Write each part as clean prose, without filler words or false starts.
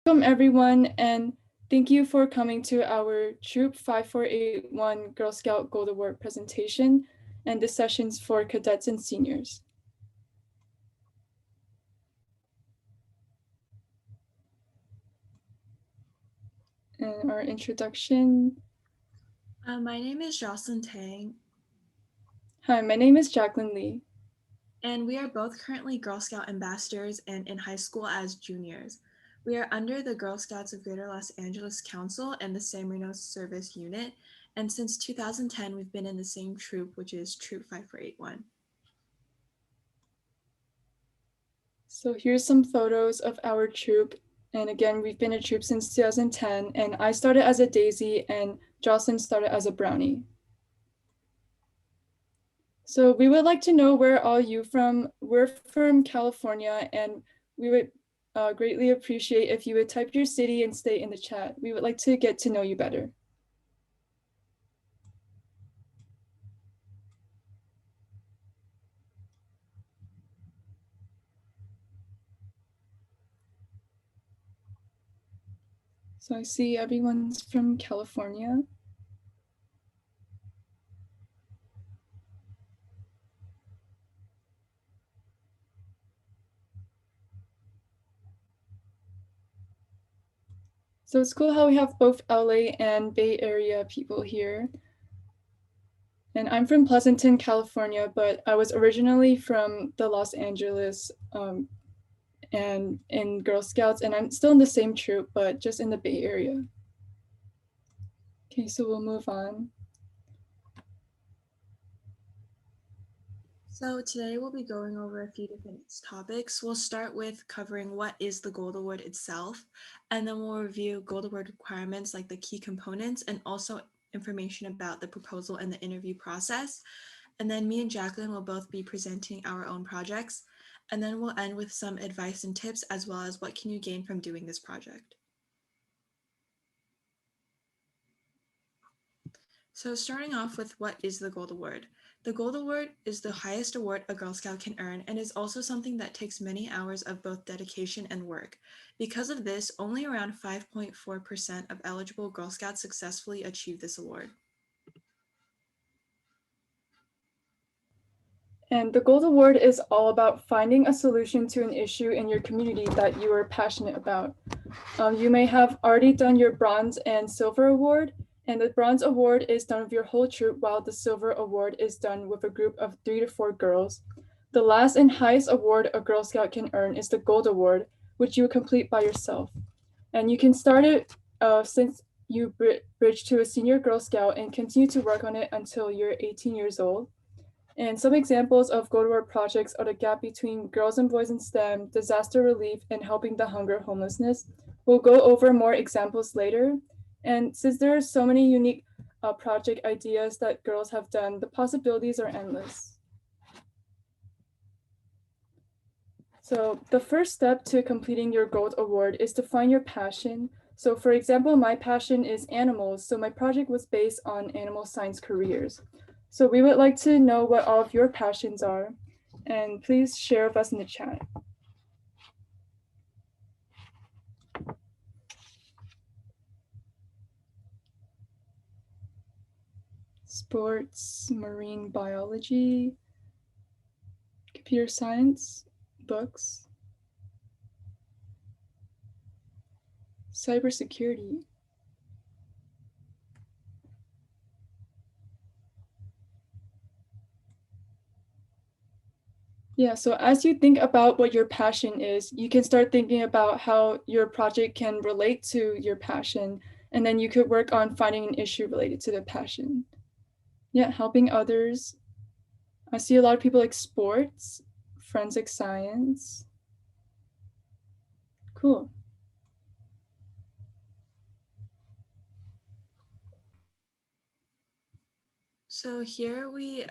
Welcome everyone, and thank you for coming to our Troop 5481 Girl Scout Gold Award presentation and the sessions for cadets and seniors. And our introduction. My name is Jocelyn Tang, Hi, my name is Jacqueline Lee. and we are both currently Girl Scout ambassadors and in high school as juniors. We are under the Girl Scouts of Greater Los Angeles Council and the San Marino Service Unit, and since 2010, we've been in the same troop, which is Troop 5481. So here's some photos of our troop. And again, we've been a troop since 2010, and I started as a daisy and Jocelyn started as a brownie. So we would like to know where are you from? We're from California, and we would greatly appreciate if you would type your city and state in the chat. We would like to get to know you better. So I see everyone's from California. So it's cool how we have both LA and Bay Area people here. And I'm from Pleasanton, California, but I was originally from the Los Angeles and in Girl Scouts, and I'm still in the same troop, but just in the Bay Area. Okay, so we'll move on. So today we'll be going over a few different topics. We'll start with covering what is the Gold Award itself, and then we'll review Gold Award requirements like the key components and also information about the proposal and the interview process. And then me and Jacqueline will both be presenting our own projects. And then we'll end with some advice and tips as well as what can you gain from doing this project. So starting off with what is the Gold Award? The Gold Award is the highest award a Girl Scout can earn and is also something that takes many hours of both dedication and work. Because of this, only around 5.4% of eligible Girl Scouts successfully achieve this award. And the Gold Award is all about finding a solution to an issue in your community that you are passionate about. You may have already done your Bronze and Silver Award, and the Bronze Award is done with your whole troop, while the Silver Award is done with a group of 3 to 4 girls. The last and highest award a Girl Scout can earn is the Gold Award, which you complete by yourself. And you can start it since you bridge to a senior Girl Scout and continue to work on it until you're 18 years old. And some examples of Gold Award projects are the gap between girls and boys in STEM, disaster relief, and helping the hunger homelessness. We'll go over more examples later. And since there are so many unique project ideas that girls have done, the possibilities are endless. So the first step to completing your Gold Award is to find your passion. So for example, my passion is animals. So my project was based on animal science careers. So we would like to know what all of your passions are, and please share with us in the chat. Sports, marine biology, computer science, books, cybersecurity. Yeah, so as you think about what your passion is, you can start thinking about how your project can relate to your passion, and then you could work on finding an issue related to the passion. Yeah, helping others. I see a lot of people like sports, forensic science. Cool. So here we've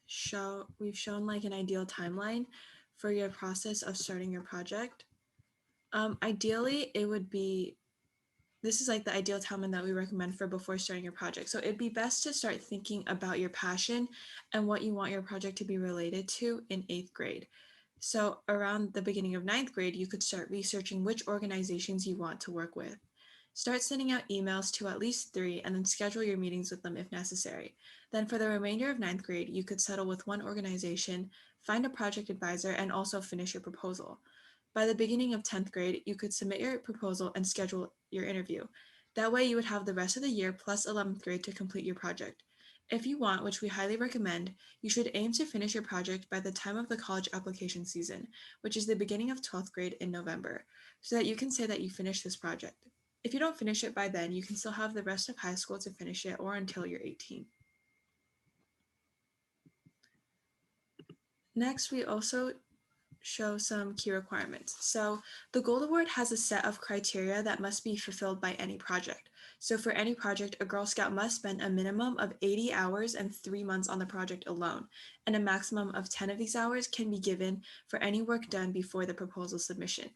shown like an ideal timeline for your process of starting your project. Ideally, it would be this is like the ideal timeline that we recommend for before starting your project. So it'd be best to start thinking about your passion and what you want your project to be related to in 8th grade. So around the beginning of ninth grade, you could start researching which organizations you want to work with. Start sending out emails to at least 3 and then schedule your meetings with them if necessary. Then for the remainder of ninth grade, you could settle with one organization, find a project advisor, and also finish your proposal. By the beginning of 10th grade, you could submit your proposal and schedule your interview. That way you would have the rest of the year plus 11th grade to complete your project. If you want, which we highly recommend, you should aim to finish your project by the time of the college application season, which is the beginning of 12th grade in November, so that you can say that you finished this project. If you don't finish it by then, you can still have the rest of high school to finish it or until you're 18. Next, we also show some key requirements. So the Gold Award has a set of criteria that must be fulfilled by any project. So for any project, a Girl Scout must spend a minimum of 80 hours and 3 months on the project alone, and a maximum of 10 of these hours can be given for any work done before the proposal submission.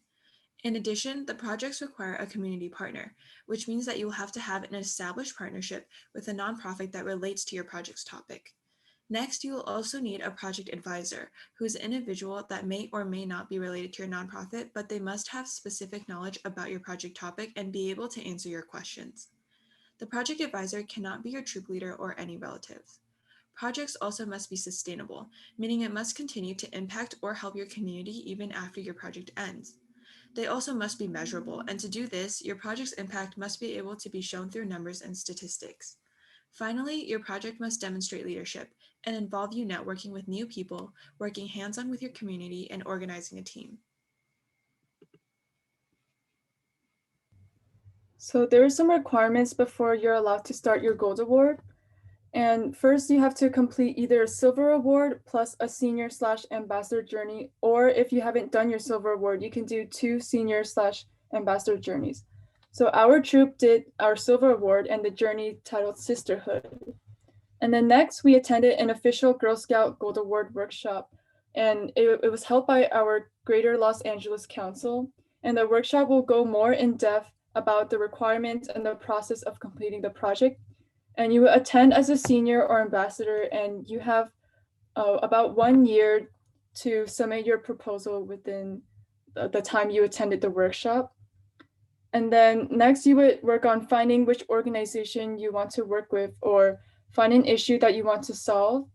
In addition, the projects require a community partner, which means that you will have to have an established partnership with a nonprofit that relates to your project's topic. Next, you will also need a project advisor, who is an individual that may or may not be related to your nonprofit, but they must have specific knowledge about your project topic and be able to answer your questions. The project advisor cannot be your troop leader or any relatives. Projects also must be sustainable, meaning it must continue to impact or help your community even after your project ends. They also must be measurable, and to do this, your project's impact must be able to be shown through numbers and statistics. Finally, your project must demonstrate leadership and involve you networking with new people, working hands-on with your community, and organizing a team. So there are some requirements before you're allowed to start your Gold Award. And first, you have to complete either a Silver Award plus a Senior / Ambassador Journey, or if you haven't done your Silver Award, you can do 2 Senior / Ambassador Journeys. So our troop did our Silver Award and the journey titled Sisterhood. And then next, we attended an official Girl Scout Gold Award workshop, and it was held by our Greater Los Angeles Council. And the workshop will go more in depth about the requirements and the process of completing the project. And you attend as a senior or ambassador, and you have about 1 year to submit your proposal within the time you attended the workshop. And then next, you would work on finding which organization you want to work with or find an issue that you want to solve.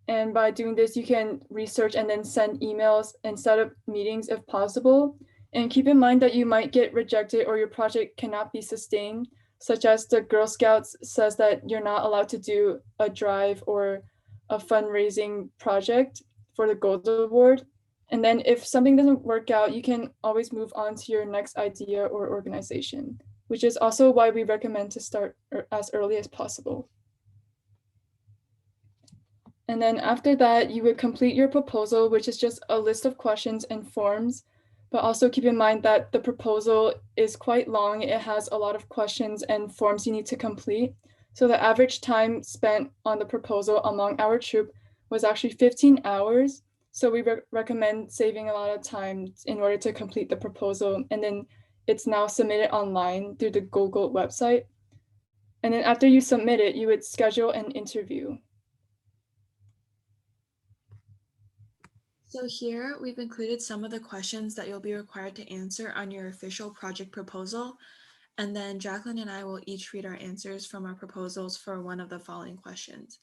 And by doing this, you can research and then send emails and set up meetings if possible. And keep in mind that you might get rejected or your project cannot be sustained, such as the Girl Scouts says that you're not allowed to do a drive or a fundraising project for the Gold Award. And then if something doesn't work out, you can always move on to your next idea or organization, which is also why we recommend to start as early as possible. And then after that, you would complete your proposal, which is just a list of questions and forms. But also keep in mind that the proposal is quite long. It has a lot of questions and forms you need to complete. So the average time spent on the proposal among our troop was actually 15 hours. So we recommend saving a lot of time in order to complete the proposal. And then it's now submitted online through the Google website. And then after you submit it, you would schedule an interview. So here we've included some of the questions that you'll be required to answer on your official project proposal. And then Jacqueline and I will each read our answers from our proposals for one of the following questions.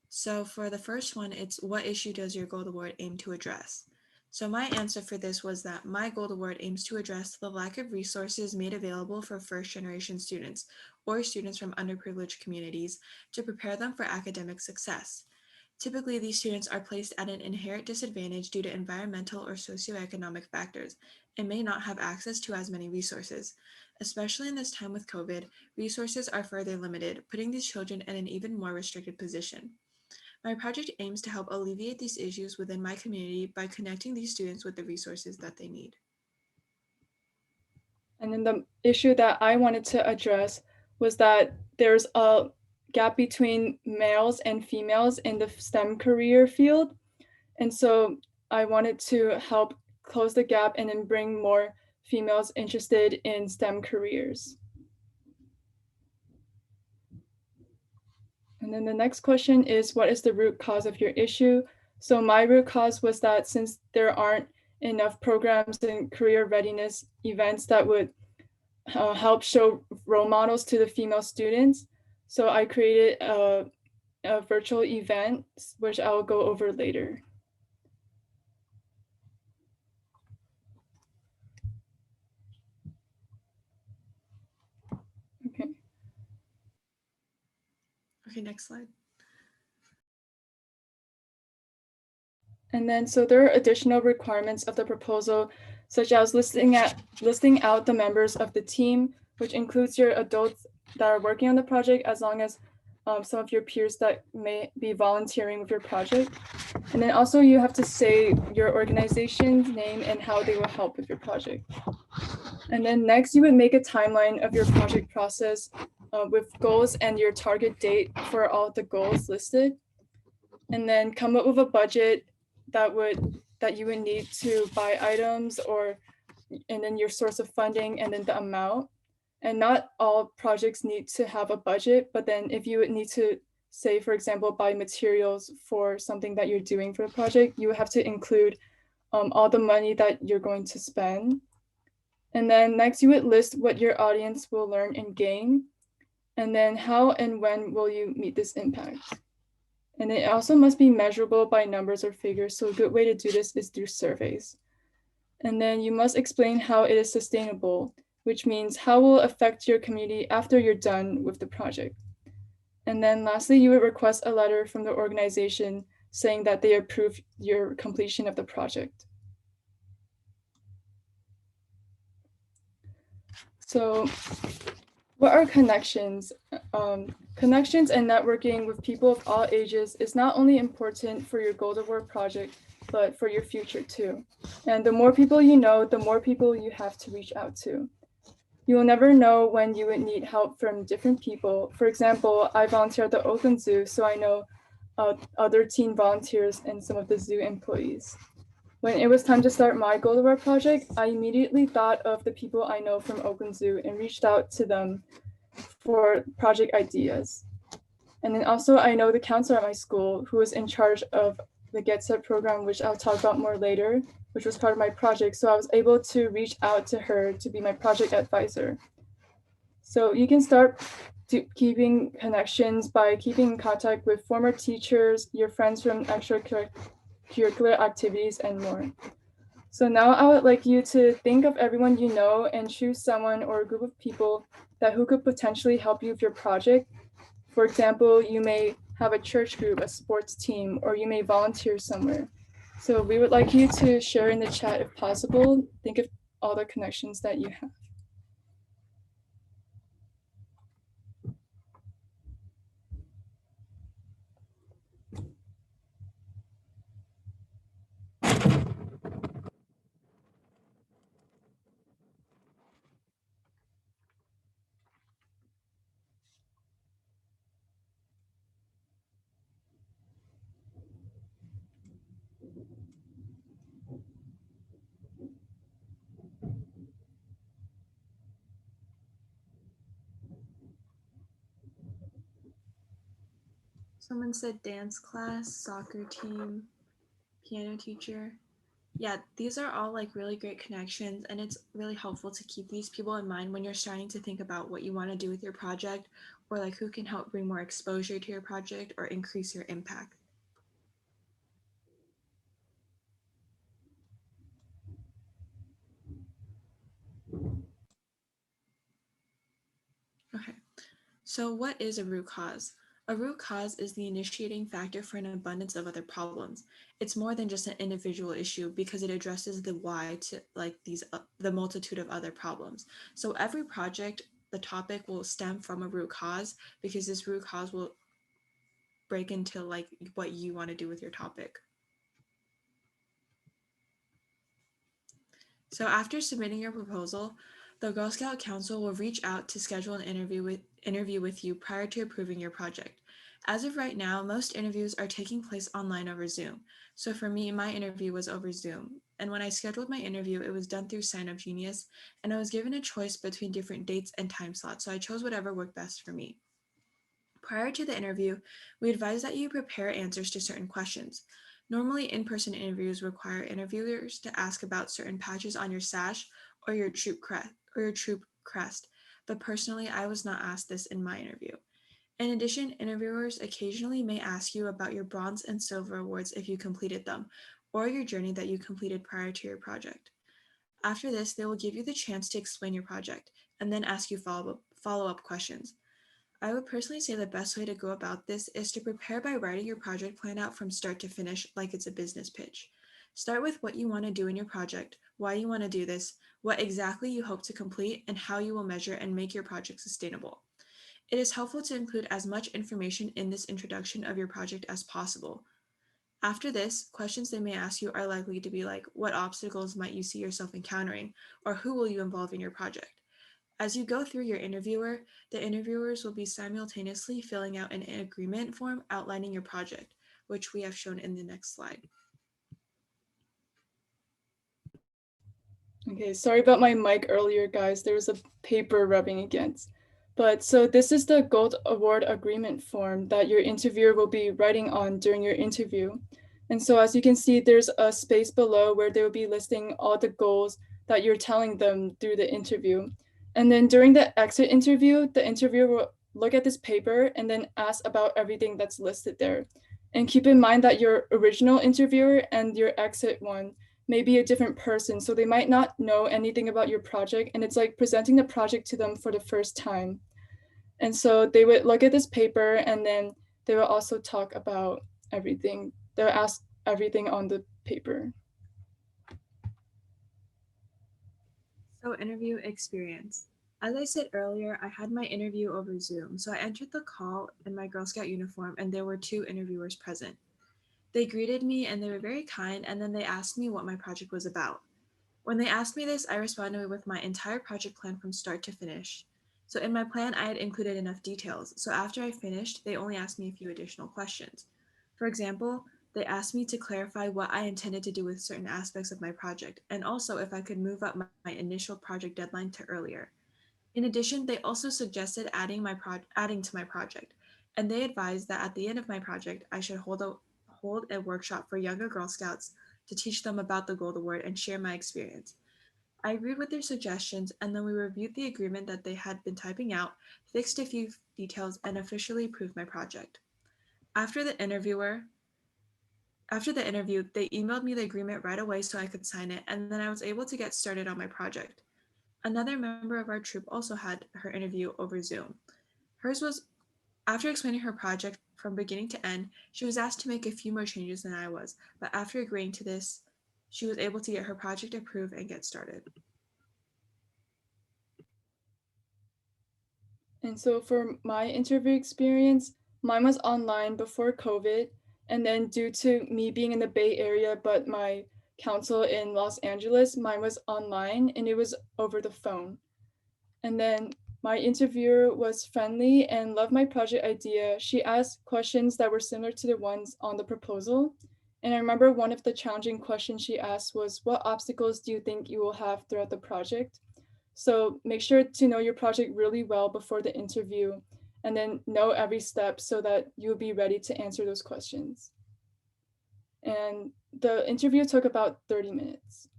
So for the first one, it's what issue does your Gold Award aim to address? So my answer for this was that my Gold Award aims to address the lack of resources made available for first-generation students or students from underprivileged communities to prepare them for academic success. Typically, these students are placed at an inherent disadvantage due to environmental or socioeconomic factors and may not have access to as many resources. Especially in this time with COVID, resources are further limited, putting these children in an even more restricted position. My project aims to help alleviate these issues within my community by connecting these students with the resources that they need. And then the issue that I wanted to address was that there's a gap between males and females in the STEM career field. And so I wanted to help close the gap and then bring more females interested in STEM careers. And then the next question is, what is the root cause of your issue? So my root cause was that since there aren't enough programs and career readiness events that would help show role models to the female students. So I created a virtual event, which I'll go over later. Okay. Okay, next slide. And then, so there are additional requirements of the proposal, such as listing out the members of the team, which includes your adults that are working on the project, as long as some of your peers that may be volunteering with your project. And then also you have to say your organization's name and how they will help with your project. And then next you would make a timeline of your project process with goals and your target date for all the goals listed. And then come up with a budget that you would need to buy items, and then your source of funding, and then the amount. And not all projects need to have a budget, but then if you would need to, say, for example, buy materials for something that you're doing for the project, you would have to include all the money that you're going to spend. And then next, you would list what your audience will learn and gain. And then how and when will you meet this impact? And it also must be measurable by numbers or figures. So a good way to do this is through surveys. And then you must explain how it is sustainable, which means how will it affect your community after you're done with the project. And then lastly, you would request a letter from the organization saying that they approve your completion of the project. So what are connections? Connections and networking with people of all ages is not only important for your Gold Award project, but for your future too. And the more people you know, the more people you have to reach out to. You will never know when you would need help from different people. For example, I volunteer at the Oakland Zoo, so I know other teen volunteers and some of the zoo employees. When it was time to start my Gold Award project, I immediately thought of the people I know from Oakland Zoo and reached out to them for project ideas. And then also I know the counselor at my school who was in charge of the Get Set program, which I'll talk about more later, which was part of my project. So I was able to reach out to her to be my project advisor. So you can start keeping connections by keeping in contact with former teachers, your friends from extracurricular activities, and more. So now I would like you to think of everyone you know and choose someone or a group of people who could potentially help you with your project. For example, you may have a church group, a sports team, or you may volunteer somewhere. So we would like you to share in the chat if possible. Think of all the connections that you have. Someone said dance class, soccer team, piano teacher. Yeah, these are all like really great connections, and it's really helpful to keep these people in mind when you're starting to think about what you want to do with your project, or like who can help bring more exposure to your project or increase your impact. Okay, so what is a root cause? A root cause is the initiating factor for an abundance of other problems. It's more than just an individual issue because it addresses the why to like the multitude of other problems. So every project, the topic will stem from a root cause because this root cause will break into like what you want to do with your topic. So after submitting your proposal, the Girl Scout Council will reach out to schedule an interview with you prior to approving your project. As of right now, most interviews are taking place online over Zoom. So for me, my interview was over Zoom. And when I scheduled my interview, it was done through Sign Up Genius, and I was given a choice between different dates and time slots. So I chose whatever worked best for me. Prior to the interview, we advise that you prepare answers to certain questions. Normally, in-person interviews require interviewers to ask about certain patches on your sash or your troop crest, but personally, I was not asked this in my interview. In addition, interviewers occasionally may ask you about your bronze and silver awards if you completed them, or your journey that you completed prior to your project. After this, they will give you the chance to explain your project and then ask you follow-up questions. I would personally say the best way to go about this is to prepare by writing your project plan out from start to finish like it's a business pitch. Start with what you want to do in your project, why you want to do this, what exactly you hope to complete, and how you will measure and make your project sustainable. It is helpful to include as much information in this introduction of your project as possible. After this, questions they may ask you are likely to be like, what obstacles might you see yourself encountering, or who will you involve in your project? As you go through your interviewer, the interviewers will be simultaneously filling out an agreement form outlining your project, which we have shown in the next slide. Okay, sorry about my mic earlier, guys. There was a paper rubbing against. But so this is the Gold Award agreement form that your interviewer will be writing on during your interview. And so as you can see, there's a space below where they will be listing all the goals that you're telling them through the interview. And then during the exit interview, the interviewer will look at this paper and then ask about everything that's listed there. And keep in mind that your original interviewer and your exit one may be a different person, so they might not know anything about your project, and it's like presenting the project to them for the first time. And so they would look at this paper, and then they will also talk about everything. They'll ask everything on the paper. So, interview experience. As I said earlier, I had my interview over Zoom, so I entered the call in my Girl Scout uniform, and there were two interviewers present. They greeted me and they were very kind, and then they asked me what my project was about. When they asked me this, I responded with my entire project plan from start to finish. So in my plan, I had included enough details. So after I finished, they only asked me a few additional questions. For example, they asked me to clarify what I intended to do with certain aspects of my project, and also if I could move up my initial project deadline to earlier. In addition, they also suggested adding to my project, and they advised that at the end of my project, I should hold a workshop for younger Girl Scouts to teach them about the Gold Award and share my experience. I agreed with their suggestions, and then we reviewed the agreement that they had been typing out, fixed a few details, and officially approved my project. After the interviewer After the interview, they emailed me the agreement right away so I could sign it, and then I was able to get started on my project. Another member of our troop also had her interview over Zoom. Hers was After explaining her project from beginning to end, she was asked to make a few more changes than I was, but after agreeing to this, she was able to get her project approved and get started. And so for my interview experience, mine was online before COVID. And then due to me being in the Bay Area, but my council in Los Angeles, mine was online and it was over the phone. And then my interviewer was friendly and loved my project idea. She asked questions that were similar to the ones on the proposal. And I remember one of the challenging questions she asked was, what obstacles do you think you will have throughout the project? So make sure to know your project really well before the interview and then know every step so that you'll be ready to answer those questions. And the interview took about 30 minutes.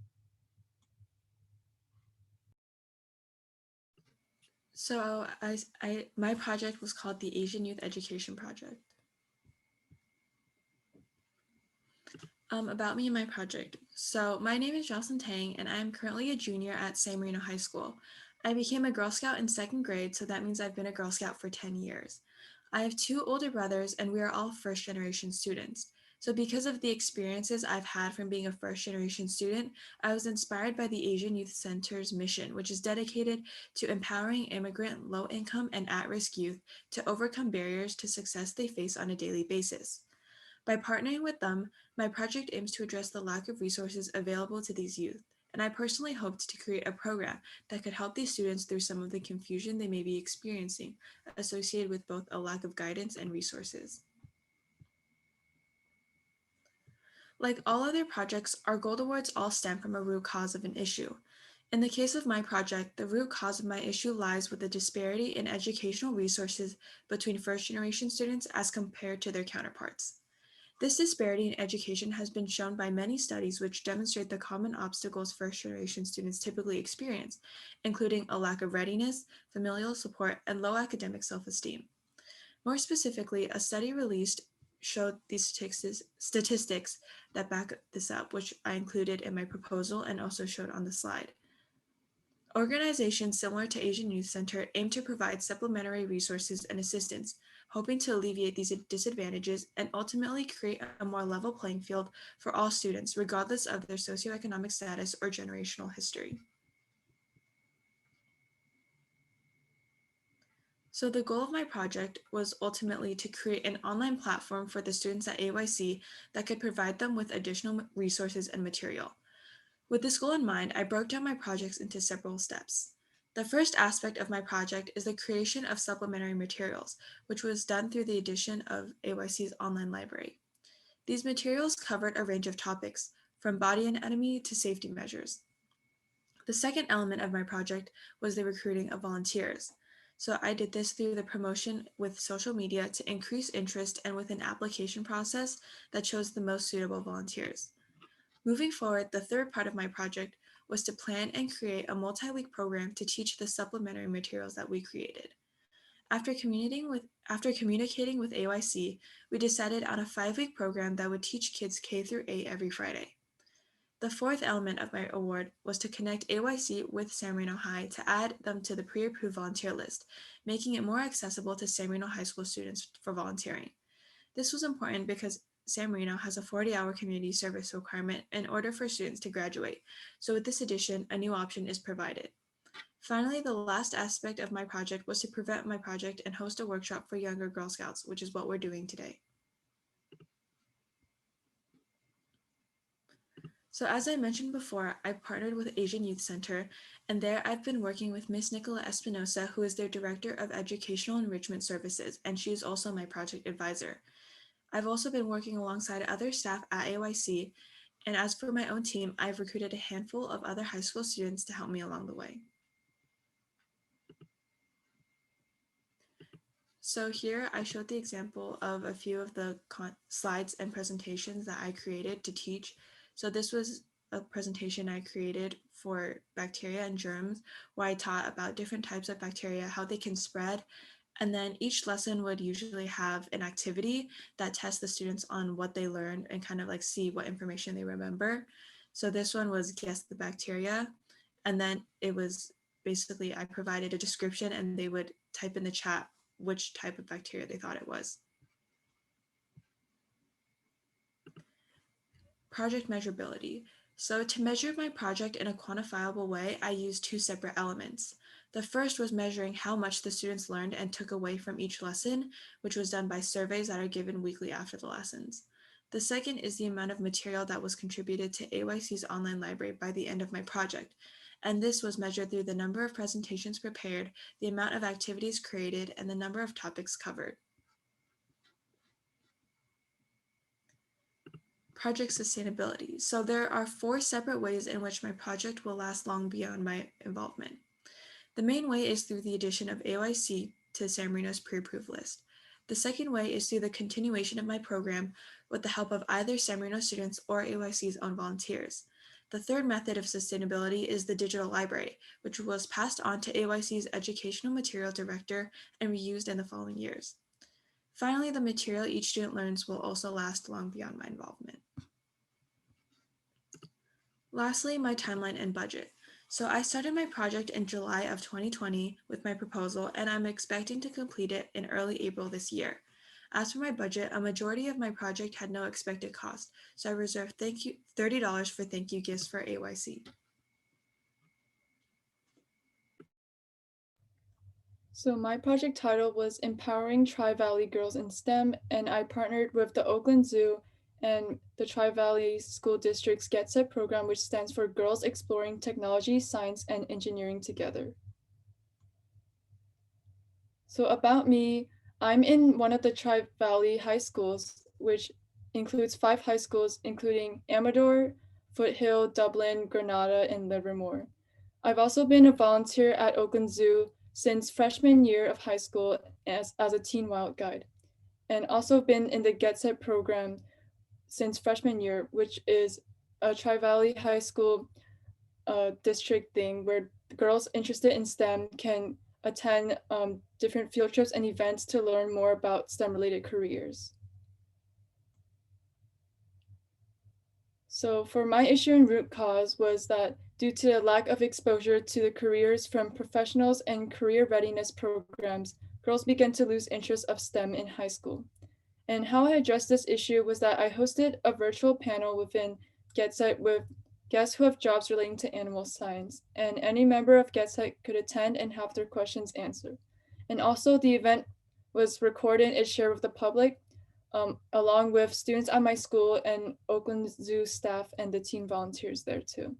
So my project was called the Asian Youth Education Project. About me and my project. So my name is Jocelyn Tang, and I am currently a junior at San Marino High School. I became a Girl Scout in second grade, so that means I've been a Girl Scout for 10 years. I have two older brothers, and we are all first generation students. So because of the experiences I've had from being a first generation student, I was inspired by the Asian Youth Center's mission, which is dedicated to empowering immigrant, low income, and at risk youth to overcome barriers to success they face on a daily basis. By partnering with them, my project aims to address the lack of resources available to these youth, and I personally hoped to create a program that could help these students through some of the confusion they may be experiencing associated with both a lack of guidance and resources. Like all other projects, our Gold Awards all stem from a root cause of an issue. In the case of my project, the root cause of my issue lies with the disparity in educational resources between first generation students as compared to their counterparts. This disparity in education has been shown by many studies which demonstrate the common obstacles first-generation students typically experience, including a lack of readiness, familial support, and low academic self-esteem. More specifically, a study released showed these statistics that back this up, which I included in my proposal and also showed on the slide. Organizations similar to Asian Youth Center aim to provide supplementary resources and assistance, hoping to alleviate these disadvantages and ultimately create a more level playing field for all students, regardless of their socioeconomic status or generational history. So the goal of my project was ultimately to create an online platform for the students at AYC that could provide them with additional resources and material. With this goal in mind, I broke down my projects into several steps. The first aspect of my project is the creation of supplementary materials, which was done through the addition of AYC's online library. These materials covered a range of topics, from body anatomy to safety measures. The second element of my project was the recruiting of volunteers. So I did this through the promotion with social media to increase interest and with an application process that chose the most suitable volunteers. Moving forward, the third part of my project was to plan and create a multi-week program to teach the supplementary materials that we created. After communicating with AYC, we decided on a 5-week program that would teach kids K through 8 every Friday. The fourth element of my award was to connect AYC with San Marino High to add them to the pre-approved volunteer list, making it more accessible to San Marino High School students for volunteering. This was important because San Marino has a 40-hour community service requirement in order for students to graduate, so with this addition, a new option is provided. Finally, the last aspect of my project was to present my project and host a workshop for younger Girl Scouts, which is what we're doing today. So as I mentioned before, I partnered with Asian Youth Center, and there I've been working with Miss Nicola Espinosa, who is their Director of Educational Enrichment Services, and she is also my project advisor. I've also been working alongside other staff at AYC, and as for my own team, I've recruited a handful of other high school students to help me along the way. So here I showed the example of a few of the slides and presentations that I created to teach. So this was a presentation I created for bacteria and germs, where I taught about different types of bacteria, how they can spread, and then each lesson would usually have an activity that tests the students on what they learned and kind of like see what information they remember. So this one was guess the bacteria. And then it was basically, I provided a description and they would type in the chat which type of bacteria they thought it was. Project measurability. So to measure my project in a quantifiable way, I used 2 separate elements. The first was measuring how much the students learned and took away from each lesson, which was done by surveys that are given weekly after the lessons. The second is the amount of material that was contributed to AYC's online library by the end of my project, and this was measured through the number of presentations prepared, the amount of activities created, and the number of topics covered. Project sustainability. So there are 4 separate ways in which my project will last long beyond my involvement. The main way is through the addition of AYC to San Marino's pre-approved list. The second way is through the continuation of my program with the help of either San Marino students or AYC's own volunteers. The third method of sustainability is the digital library, which was passed on to AYC's educational material director and reused in the following years. Finally, the material each student learns will also last long beyond my involvement. Lastly, my timeline and budget. So I started my project in July of 2020 with my proposal, and I'm expecting to complete it in early April this year. As for my budget, a majority of my project had no expected cost, so I reserved $30 for thank you gifts for AYC. So my project title was Empowering Tri-Valley Girls in STEM, and I partnered with the Oakland Zoo and the Tri-Valley School District's Get Set program, which stands for Girls Exploring Technology, Science, and Engineering Together. So about me, I'm in one of the Tri-Valley high schools, which includes 5 high schools, including Amador, Foothill, Dublin, Granada, and Livermore. I've also been a volunteer at Oakland Zoo since freshman year of high school as a teen wild guide, and also been in the Get Set program, since freshman year, which is a Tri-Valley High School district thing where girls interested in STEM can attend different field trips and events to learn more about STEM related careers. So for my issue and root cause was that due to the lack of exposure to the careers from professionals and career readiness programs, girls began to lose interest of STEM in high school. And how I addressed this issue was that I hosted a virtual panel within GetSite with guests who have jobs relating to animal science, and any member of GetSite could attend and have their questions answered. And also, the event was recorded and shared with the public, along with students at my school and Oakland Zoo staff and the teen volunteers there too.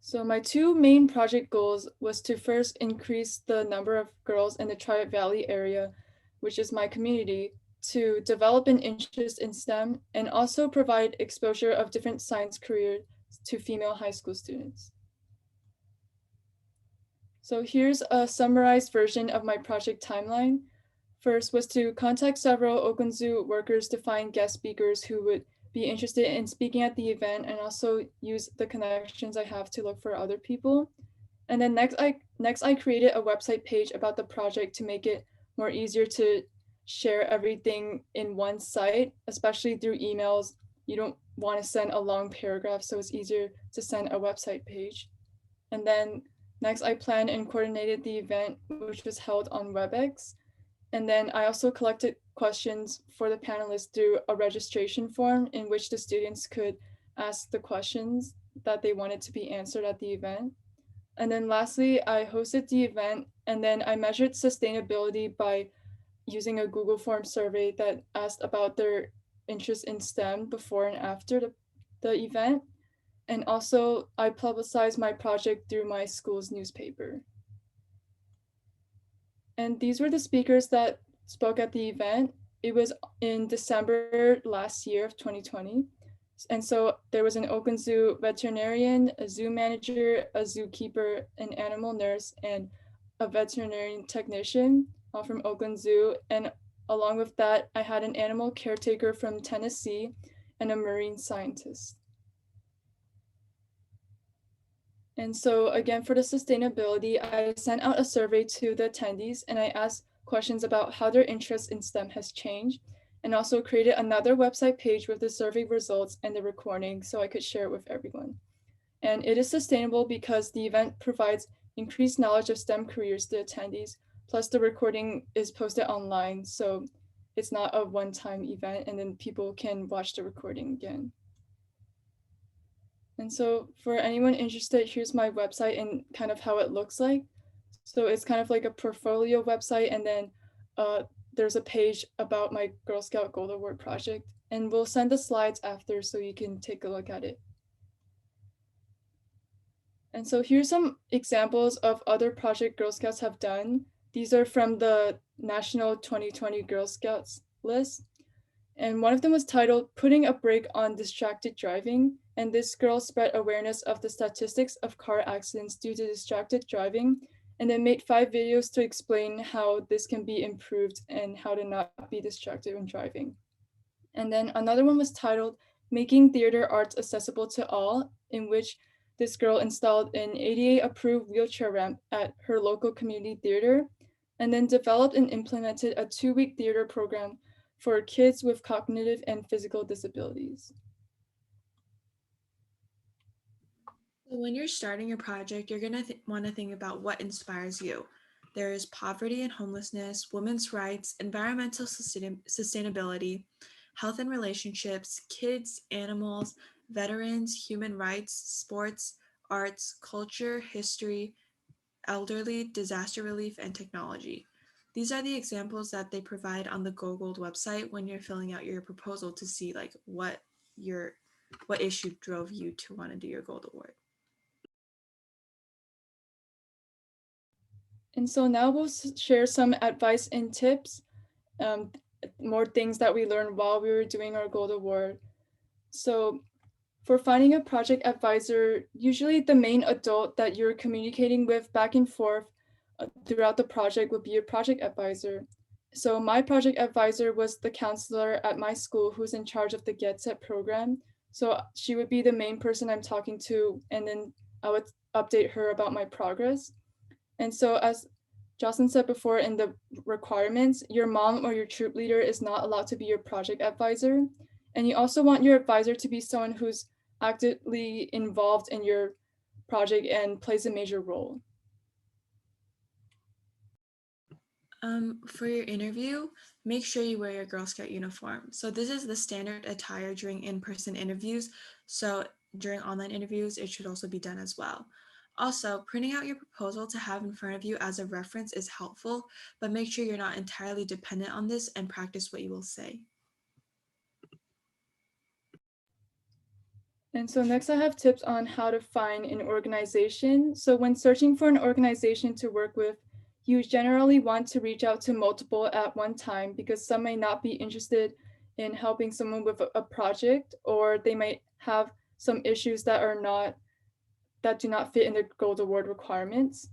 So my two main project goals was to first increase the number of girls in the Tri-Valley area, which is my community, to develop an interest in STEM and also provide exposure of different science careers to female high school students. So here's a summarized version of my project timeline. First was to contact several Oakland Zoo workers to find guest speakers who would be interested in speaking at the event and also use the connections I have to look for other people. And then next I created a website page about the project to make it more easier to share everything in one site, especially through emails. You don't want to send a long paragraph, so it's easier to send a website page. And then next I planned and coordinated the event, which was held on WebEx. And then I also collected questions for the panelists through a registration form in which the students could ask the questions that they wanted to be answered at the event. And then lastly, I hosted the event and then I measured sustainability by using a Google Form survey that asked about their interest in STEM before and after the event. And also, I publicized my project through my school's newspaper. And these were the speakers that spoke at the event. It was in December last year of 2020. And so there was an Oakland Zoo veterinarian, a zoo manager, a zookeeper, an animal nurse, and a veterinarian technician, all from Oakland Zoo. And along with that, I had an animal caretaker from Tennessee and a marine scientist. And so again, for the sustainability, I sent out a survey to the attendees and I asked questions about how their interest in STEM has changed, and also created another website page with the survey results and the recording so I could share it with everyone. And it is sustainable because the event provides increased knowledge of STEM careers to attendees, plus the recording is posted online, so it's not a one-time event and then people can watch the recording again. And so for anyone interested, here's my website and kind of how it looks like. So it's kind of like a portfolio website, and then there's a page about my Girl Scout Gold Award project. And we'll send the slides after so you can take a look at it. And so here's some examples of other project Girl Scouts have done. These are from the National 2020 Girl Scouts list. And one of them was titled Putting a Brake on Distracted Driving. And this girl spread awareness of the statistics of car accidents due to distracted driving, and then made 5 videos to explain how this can be improved and how to not be distracted when driving. And then another one was titled Making Theater Arts Accessible to All, in which this girl installed an ADA approved wheelchair ramp at her local community theater, and then developed and implemented a 2-week theater program for kids with cognitive and physical disabilities. So when you're starting your project, you're going to want to think about what inspires you. There is poverty and homelessness, women's rights, environmental sustainability, health and relationships, kids, animals, veterans, human rights, sports, arts, culture, history, elderly, disaster relief, and technology. These are the examples that they provide on the Go Gold website when you're filling out your proposal to see like what issue drove you to want to do your Gold Award. And so now we'll share some advice and tips, more things that we learned while we were doing our Gold Award. So for finding a project advisor, usually the main adult that you're communicating with back and forth throughout the project would be your project advisor. So my project advisor was the counselor at my school who's in charge of the Get Set program. So she would be the main person I'm talking to, and then I would update her about my progress. And so as Jocelyn said before in the requirements, your mom or your troop leader is not allowed to be your project advisor. And you also want your advisor to be someone who's actively involved in your project and plays a major role. For your interview, make sure you wear your Girl Scout uniform. So this is the standard attire during in-person interviews. So during online interviews, it should also be done as well. Also, printing out your proposal to have in front of you as a reference is helpful, but make sure you're not entirely dependent on this and practice what you will say. And so next I have tips on how to find an organization. So when searching for an organization to work with, you generally want to reach out to multiple at one time because some may not be interested in helping someone with a project, or they might have some issues that do not fit in the Gold Award requirements.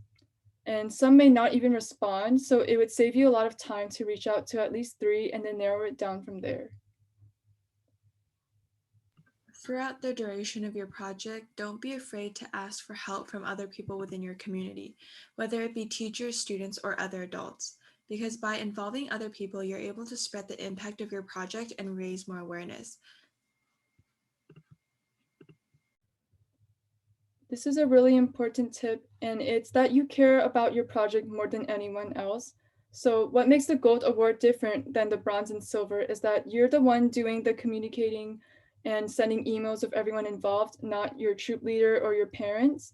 And some may not even respond. So it would save you a lot of time to reach out to at least three and then narrow it down from there. Throughout the duration of your project, don't be afraid to ask for help from other people within your community, whether it be teachers, students, or other adults. Because by involving other people, you're able to spread the impact of your project and raise more awareness. This is a really important tip, and it's that you care about your project more than anyone else. So, what makes the Gold Award different than the Bronze and Silver is that you're the one doing the communicating and sending emails of everyone involved, not your troop leader or your parents.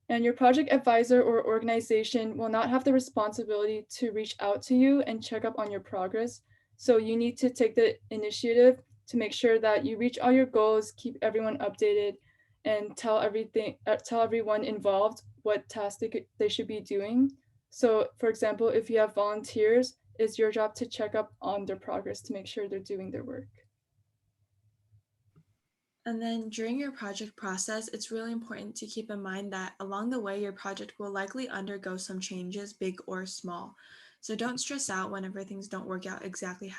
And your project advisor or organization will not have the responsibility to reach out to you and check up on your progress. So, you need to take the initiative to make sure that you reach all your goals, keep everyone updated, and tell everyone involved what tasks they should be doing. So for example, if you have volunteers, it's your job to check up on their progress to make sure they're doing their work. And then during your project process, it's really important to keep in mind that along the way, your project will likely undergo some changes, big or small. So don't stress out whenever things don't work out exactly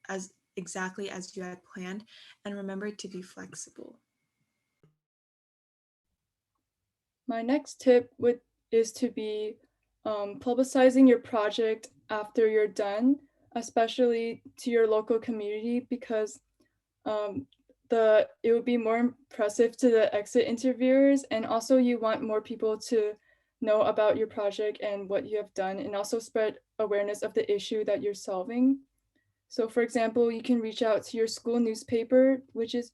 as you had planned, and remember to be flexible. My next tip is to be publicizing your project after you're done, especially to your local community, because um, it would be more impressive to the exit interviewers, and also you want more people to know about your project and what you have done, and also spread awareness of the issue that you're solving. So for example, you can reach out to your school newspaper, which is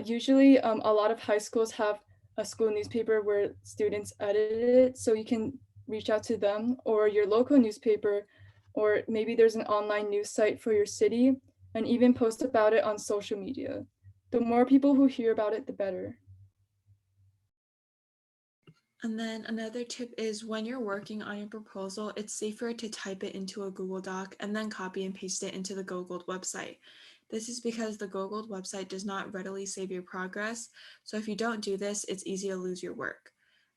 usually a lot of high schools have a school newspaper where students edit it, so you can reach out to them, or your local newspaper, or maybe there's an online news site for your city, and even post about it on social media. The more people who hear about it, the better. And then another tip is when you're working on your proposal, it's safer to type it into a Google Doc and then copy and paste it into the GoGold website. This is because the GoGold website does not readily save your progress, so if you don't do this, it's easy to lose your work.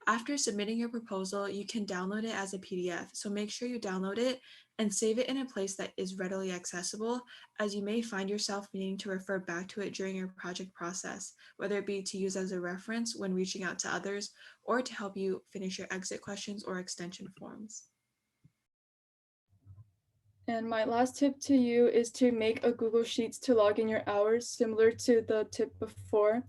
After submitting your proposal, you can download it as a PDF, so make sure you download it and save it in a place that is readily accessible, as you may find yourself needing to refer back to it during your project process, whether it be to use as a reference when reaching out to others or to help you finish your exit questions or extension forms. And my last tip to you is to make a Google Sheets to log in your hours, similar to the tip before,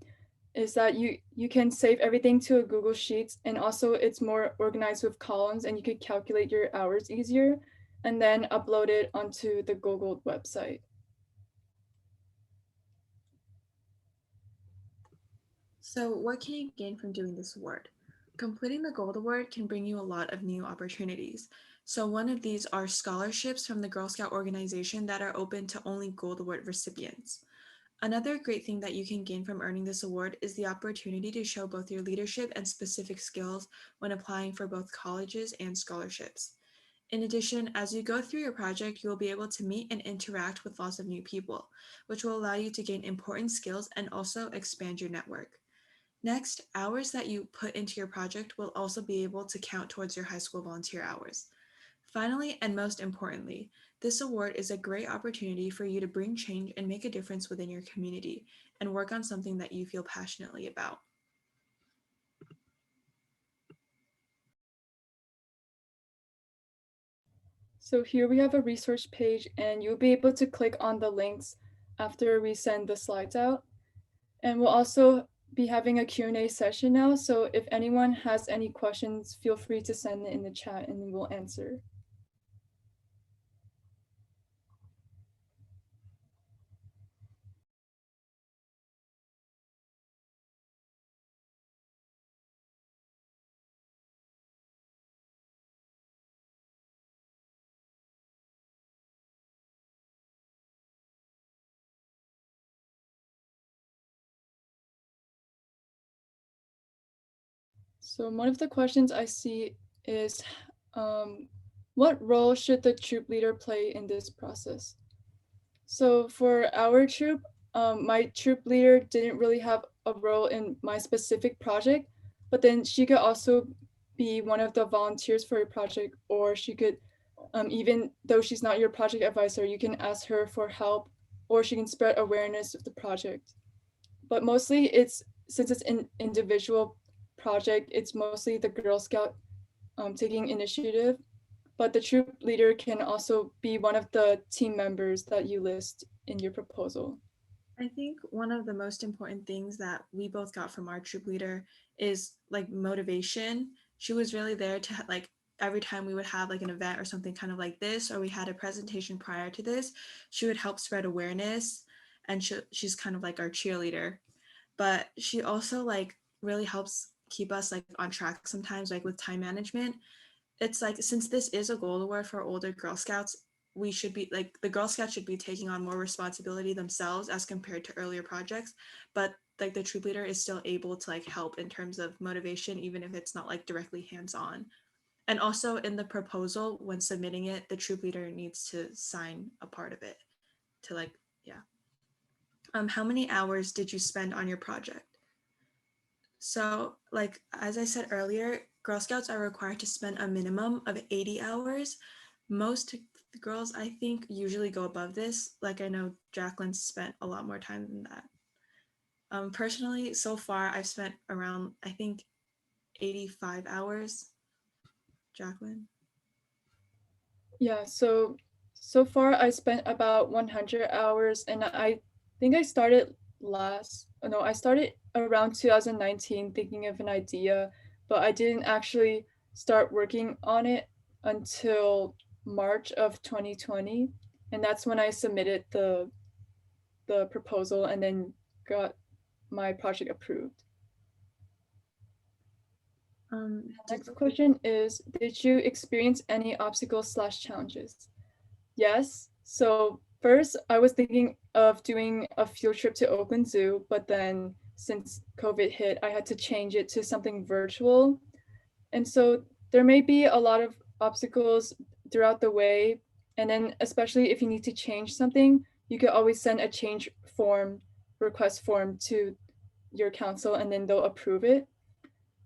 is that you can save everything to a Google Sheets, and also it's more organized with columns and you could calculate your hours easier and then upload it onto the Google website. So, what can you gain from doing this award? Completing the Gold Award can bring you a lot of new opportunities. So, one of these are scholarships from the Girl Scout organization that are open to only Gold Award recipients. Another great thing that you can gain from earning this award is the opportunity to show both your leadership and specific skills when applying for both colleges and scholarships. In addition, as you go through your project, you will be able to meet and interact with lots of new people, which will allow you to gain important skills and also expand your network. Next, hours that you put into your project will also be able to count towards your high school volunteer hours. Finally, and most importantly, this award is a great opportunity for you to bring change and make a difference within your community and work on something that you feel passionately about. So here we have a resource page and you'll be able to click on the links after we send the slides out. And we'll also be having a Q&A session now. So if anyone has any questions, feel free to send it in the chat and we'll answer. So one of the questions I see is, what role should the troop leader play in this process? So for our troop, my troop leader didn't really have a role in my specific project, but then she could also be one of the volunteers for your project, or she could, even though she's not your project advisor, you can ask her for help, or she can spread awareness of the project. But mostly it's, since it's an individual project, it's mostly the Girl Scout taking initiative, but the troop leader can also be one of the team members that you list in your proposal. I think one of the most important things that we both got from our troop leader is like motivation. She was really there to like every time we would have like an event or something kind of like this, or we had a presentation prior to this, she would help spread awareness, and she's kind of like our cheerleader. But she also like really helps keep us like on track sometimes, like with time management. It's like, since this is a gold award for older Girl Scouts, we should be like, the Girl Scouts should be taking on more responsibility themselves as compared to earlier projects, but like the troop leader is still able to like help in terms of motivation, even if it's not like directly hands-on. And also in the proposal, when submitting it, the troop leader needs to sign a part of it to like, yeah. How many hours did you spend on your project? So, like, as I said earlier, Girl Scouts are required to spend a minimum of 80 hours. Most girls, I think, usually go above this. Like, I know Jacqueline spent a lot more time than that. Personally, so far, I've spent around, I think, 85 hours. Jacqueline? Yeah, so far I spent about 100 hours, and I think I started last, no, I started around 2019 thinking of an idea, but I didn't actually start working on it until March of 2020, and that's when I submitted the proposal and then got my project approved. Did Next question is, did you experience any obstacles slash challenges? Yes. So first I was thinking of doing a field trip to Oakland Zoo, but then since COVID hit, I had to change it to something virtual. And so there may be a lot of obstacles throughout the way. And then especially if you need to change something, you could always send a change form, request form to your council and then they'll approve it.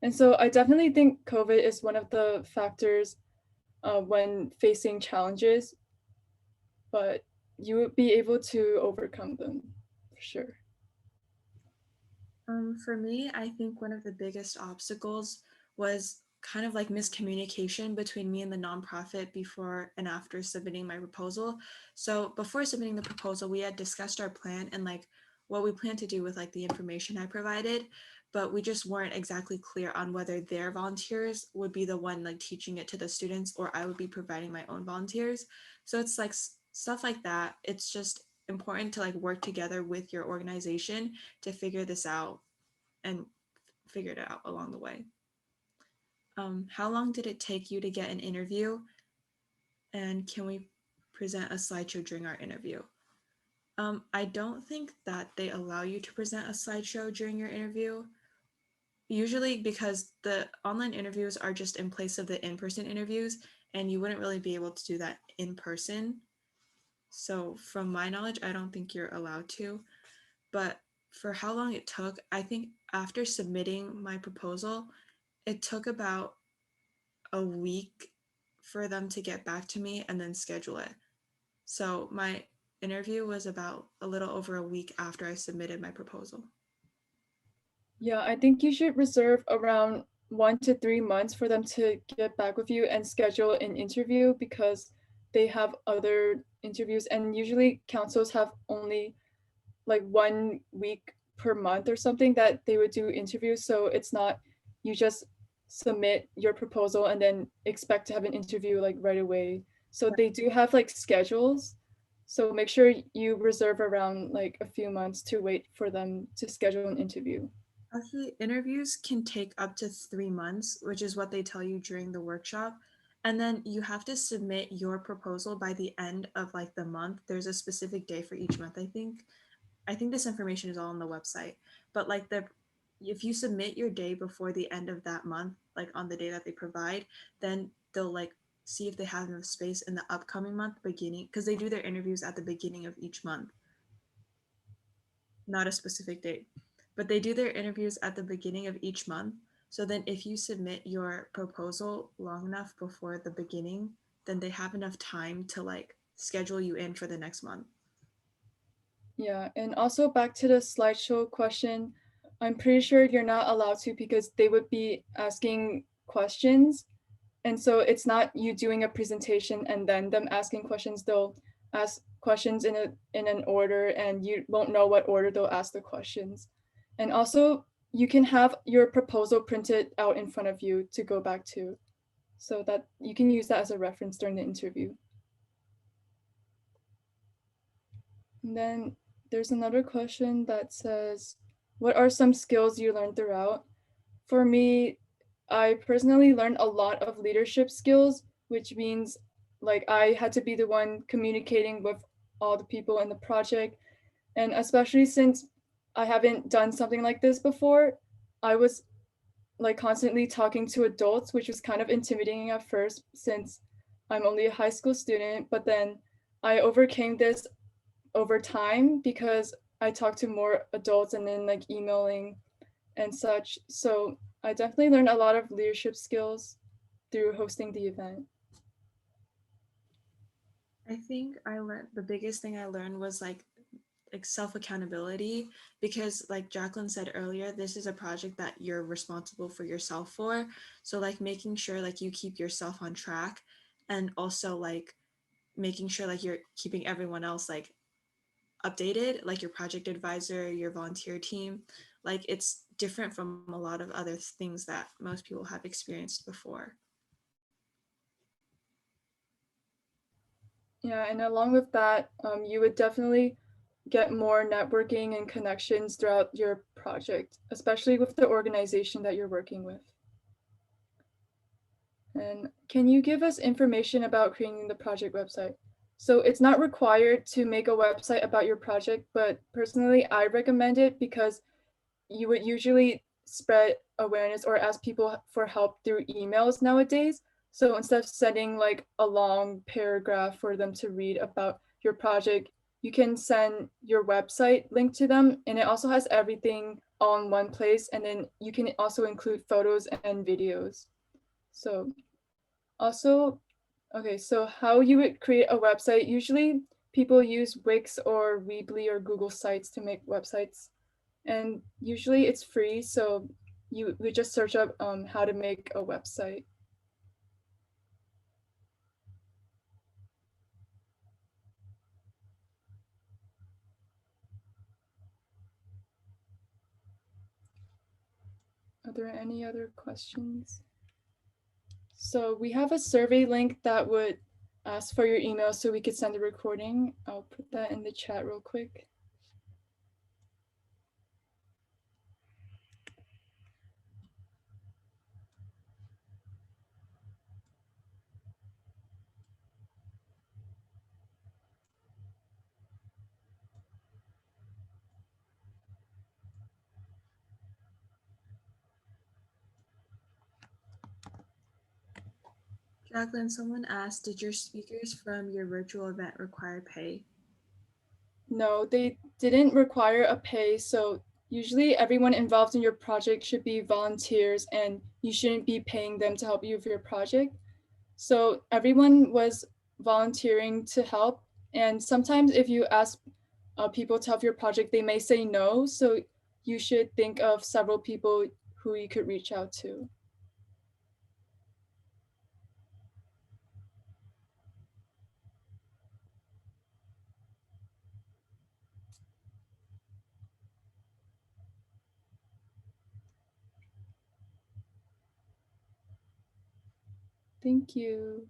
And so I definitely think COVID is one of the factors when facing challenges, but you would be able to overcome them for sure. For me, I think one of the biggest obstacles was kind of like miscommunication between me and the nonprofit before and after submitting my proposal. So before submitting the proposal, we had discussed our plan and like what we plan to do with like the information I provided, but we just weren't exactly clear on whether their volunteers would be the one like teaching it to the students or I would be providing my own volunteers. So it's like stuff like that. It's just important to like work together with your organization to figure this out and figure it out along the way. How long did it take you to get an interview? And can we present a slideshow during our interview? I don't think that they allow you to present a slideshow during your interview. Usually because the online interviews are just in place of the in-person interviews, and you wouldn't really be able to do that in person. So from my knowledge, I don't think you're allowed to. But for how long it took, I think after submitting my proposal, it took about a week for them to get back to me and then schedule it. So my interview was about a little over a week after I submitted my proposal. Yeah, I think you should reserve around 1 to 3 months for them to get back with you and schedule an interview because they have other interviews, and usually councils have only like 1 week per month or something that they would do interviews. So it's not you just submit your proposal and then expect to have an interview like right away. So they do have like schedules. So make sure you reserve around like a few months to wait for them to schedule an interview. Actually, interviews can take up to 3 months, which is what they tell you during the workshop. And then you have to submit your proposal by the end of like the month. There's a specific day for each month, I think. I think this information is all on the website. But like the if you submit your day before the end of that month, like on the day that they provide, then they'll like see if they have enough space in the upcoming month beginning because they do their interviews at the beginning of each month, not a specific date. But they do their interviews at the beginning of each month. So then if you submit your proposal long enough before the beginning, then they have enough time to like schedule you in for the next month. Yeah, and also back to the slideshow question, I'm pretty sure you're not allowed to because they would be asking questions. And so it's not you doing a presentation and then them asking questions. They'll ask questions in an order and you won't know what order they'll ask the questions. And also you can have your proposal printed out in front of you to go back to so that you can use that as a reference during the interview. And then there's another question that says, what are some skills you learned throughout? For me, I personally learned a lot of leadership skills, which means like I had to be the one communicating with all the people in the project. And especially since I haven't done something like this before, I was like constantly talking to adults, which was kind of intimidating at first since I'm only a high school student. But then I overcame this over time because I talked to more adults and then like emailing and such. So I definitely learned a lot of leadership skills through hosting the event. I think I learned the biggest thing I learned was like self accountability because like Jacqueline said earlier, this is a project that you're responsible for yourself for. So like making sure like you keep yourself on track and also like making sure like you're keeping everyone else like updated, like your project advisor, your volunteer team. Like it's different from a lot of other things that most people have experienced before. Yeah, and along with that, you would definitely get more networking and connections throughout your project, especially with the organization that you're working with. And can you give us information about creating the project website? So it's not required to make a website about your project, but personally, I recommend it because you would usually spread awareness or ask people for help through emails nowadays. So instead of sending like a long paragraph for them to read about your project, you can send your website link to them, and it also has everything all in one place. And then you can also include photos and videos. So also, okay, so how you would create a website, usually people use Wix or Weebly or Google Sites to make websites, and usually it's free, so you would just search up how to make a website. Are there any other questions? So we have a survey link that would ask for your email so we could send the recording. I'll put that in the chat real quick. Jacqueline, someone asked, did your speakers from your virtual event require pay? No, they didn't require a pay, so usually everyone involved in your project should be volunteers and you shouldn't be paying them to help you with your project. So everyone was volunteering to help. And sometimes if you ask people to help your project, they may say no. So you should think of several people who you could reach out to. Thank you.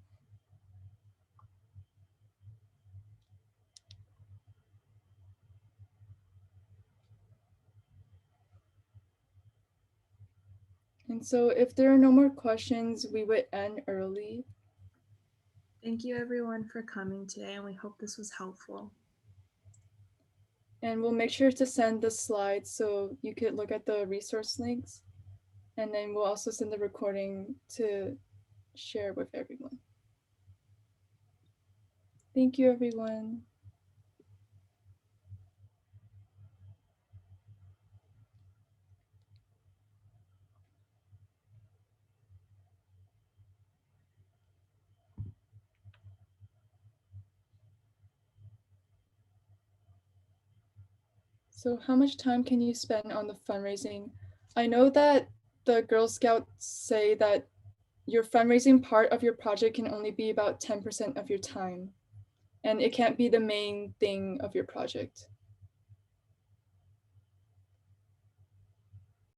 And so if there are no more questions, we would end early. Thank you everyone for coming today, and we hope this was helpful. And we'll make sure to send the slides so you could look at the resource links. And then we'll also send the recording to share with everyone. Thank you, everyone. So how much time can you spend on the fundraising? I know that the Girl Scouts say that your fundraising part of your project can only be about 10% of your time, and it can't be the main thing of your project.